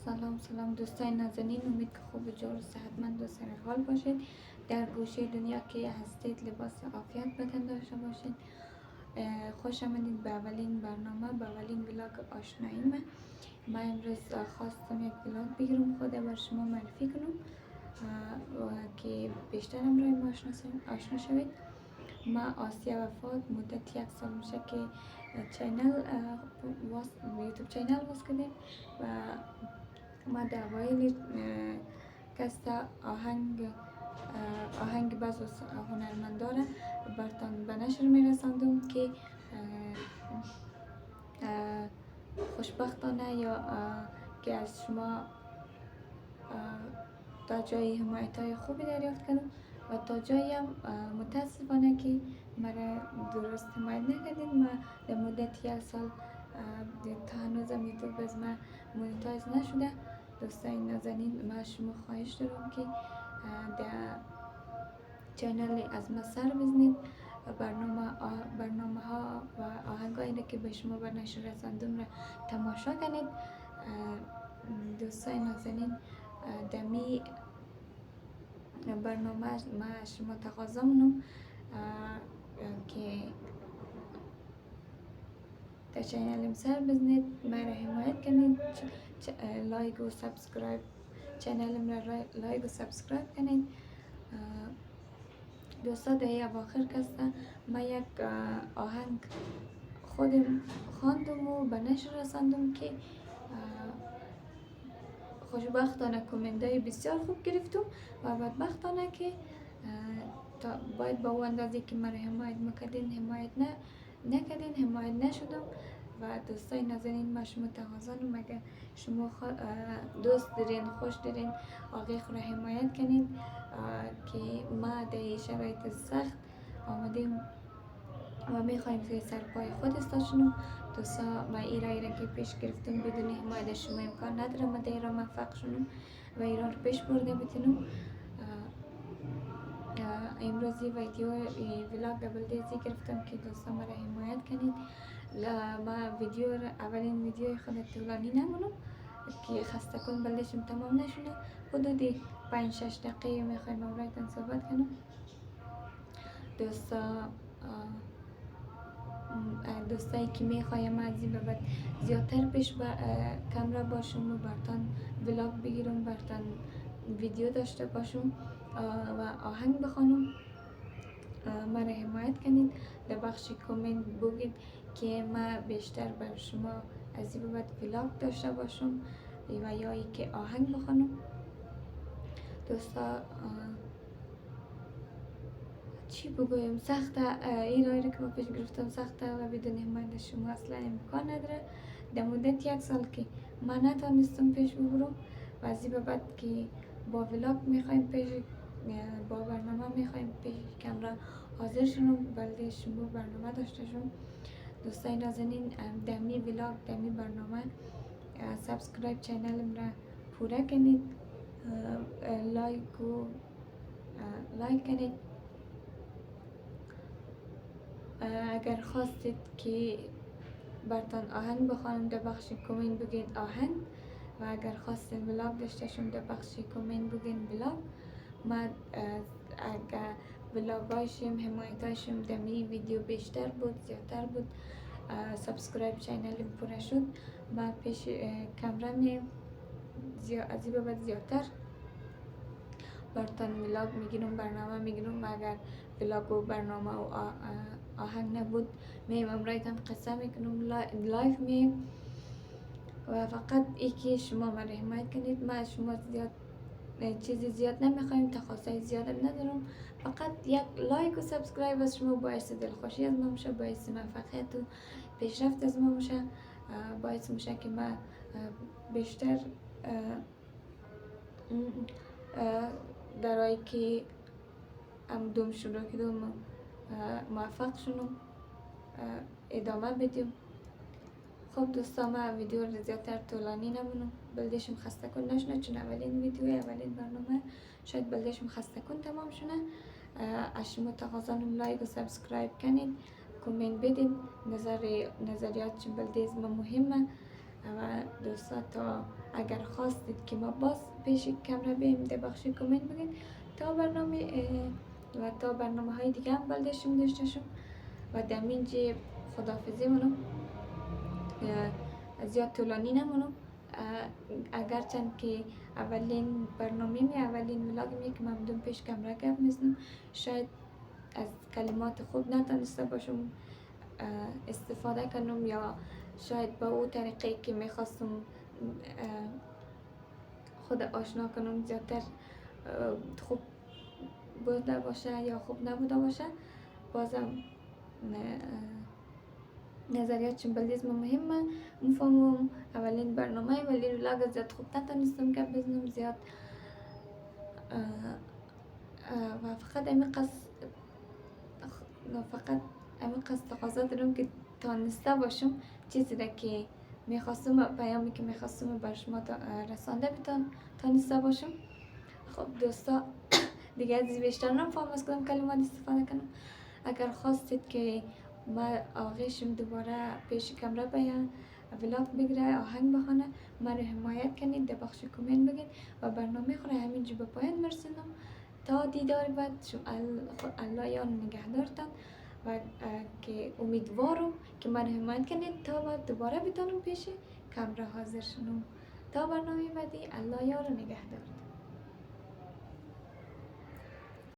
سلام دوستان نازنین، امید که خوب و جور و صحتمند و سرحال باشید. در گوشه دنیا که هستید لباس عافیت بدن داشته باشید. خوش آمدید به اولین برنامه، به اولین ولاگ آشنایی ما امروز خواستم یک ولاگ بگیرم، خود بر شما معرفی کنم که بیشتر امروز ما آشنا شوید. ما آسیا وفات مدت 1 سال میشه که یوتیوب چینل باز کردیم و ما در اوایل کست آهنگ بعض از هنرمندان برتان به نشر میرساندم که خوشبختانه یا که از شما تا جایی حمایت های خوبی دریافت کردم و تا جایی هم متاسفانه که مرا درست حمایت نکردید. ما در مدت 1 سال تا هنوزم یوتیوب از ما مونیتایز نشده. دوستان نازنین، ما شما خواهش دارم که در چینل از ما سر بزنید و برنامه ها و آهنگ هایی که به شما بر نشر رساندم را تماشا کنید. دوستان نازنین، دمی برنامه ما شما تقاضا منم که در چینلم سر بزنید، مرا حمایت کنید، لایک و سابسکرایب چینلم را لایک و سابسکرایب کنید. دوستا در اواخر کسته ما یک آهنگ خودم خواندم و به نشر رساندم که خوشبختانه کامنت های بسیار خوب گرفتم و بدبختانه که باید با اون اندازه که مرا حمایت میکردین حمایت نکردین، حمایت نشدم. و دوستای نازنین، ما شما تقاضا اگر شما دوست دارین، خوش دارین آقای خود را حمایت کنین که ما در شرایط سخت آمدیم و میخوایم که سرپای خود استاشنم. دوستا ما ایرا که پیش گرفتم بدون حمایت شما امکان نداره ما در ایران موفق شدم و ایران رو پیش برده بتونم. امروزی ولاگ دبل دیزی گرفتم که دوستا مرا حمایت کنید. ما اولین ویدیو خود طولانی نمونم که خسته کن بلدشم تمام نشونه، حدود 5-6 دقیقه میخوایم امرایتان صحبت کنم. دوستایی که میخوایم از این بعد زیادتر پیش کامرا باشم و برتان ولاگ بگیرم، برتان ویدیو داشته باشم و آهنگ بخوانم، مرا حمایت کنید. در بخش کامنت بگید که ما بیشتر بر شما از این بعد ولاگ داشته باشم و یا ای که آهنگ بخوانم. دوستا چی بگویم، سخته این رایی که ما پیش گرفتم سخته و بدون حمایت شما اصلا امکان نداره. در مدت 1 سال که ما نتونستم پیش ببرم و از این بعد که با ولاگ میخوایم پیش، با برنامه میخوایم پیش کامرا حاضر شدم، بلده شما برنامه داشته شدم. دوستای نازنین، دمی ولاگ دمی برنامه سابسکرایب چینلم را پوره کنید، لایک کنید. اگر خواستید که برتان آهنگ بخوانم در بخش کامنت بگید آهنگ و اگر خواستید ولاگ داشته شم در بخش کامنت بگید ولاگ. ما اگر ولاگایشم حمایتایشم دمی ویدیو بیشتر بود زیادتر بود، سابسکرایب چینلم پوره شد، ما پیش کامرا از این بعد زیادتر برتان ولاگ میگیرم، برنامه میگیرم. اگر ولاگ و برنامه و آهنگ نبود میم امرایتان قصه میکنم، لایف میم و فقط ای که شما مرا حمایت کنید. ما از شما چیزی زیاد نمیخوایم، تقاضای زیادم ندارم، فقط یک لایک و سابسکرایب از شما باعث دلخوشی از ما میشه، باعث موفقیت و پیشرفت از ما میشه، باعث میشه که ما بیشتر درایی که دوم شروع کردم موفق شدم ادامه بدیم. خب دوستا، ما ویدیو رو زیادتر طولانی نمونم، بلدشم خسته کن نشونه، چون اولین ویدیو اولین برنامه شاید بلدشم خسته کن تمام شونه. از شما تقاضانم لایک و سابسکرایب کنید، کامنت بدین، نظریات چون بلده از ما مهمه و دوستا تا اگر خواستید که ما باز پیش کمره بیم ده بخش کامنت بگین تا برنامه و تا برنامه های دیگه هم بلدشیم داشته شم و دمین جی خدافزی منم زیاد طولانی نمونم. اگرچند که اولین برنامه می اولین ولاگ می که من بدون پیش کمره گپ میزنم شاید از کلمات خوب نتونسته باشم استفاده کنم یا شاید با او طریقه که میخواستم خود آشنا کنم زیادتر خوب بوده باشه یا خوب نبوده باشه. بازم نظریات چنبلیزم مهمه مفهوم اولین برنامه ولی ولاگ زیاد خوب نتونستم گپ بزنم زیاد و فقط همین قصد تقاضا دارم که تانسته باشم چیزی را که میخواستم پیامی که میخواستم بر شما رسانده تانسته باشم. خب دوستا دیگه از بیشتر نمیفهم از کدام کلمات استفاده کنم. اگر خواستید که ما آغیشم دوباره پیش کمره بیان ولاگ بگیره آهنگ بخونه ما رو حمایت کنید در بخش کامنت بگید و برنامه خود همینجا به پایان مرسونم تا دیدار بعد. الله یار نگهدارتان و که امیدوارم که من حمایت کنید تا بعد دوباره بتونم پیش کمره حاضر شدم. تا برنامه بعدی الله یار نگهدارتان.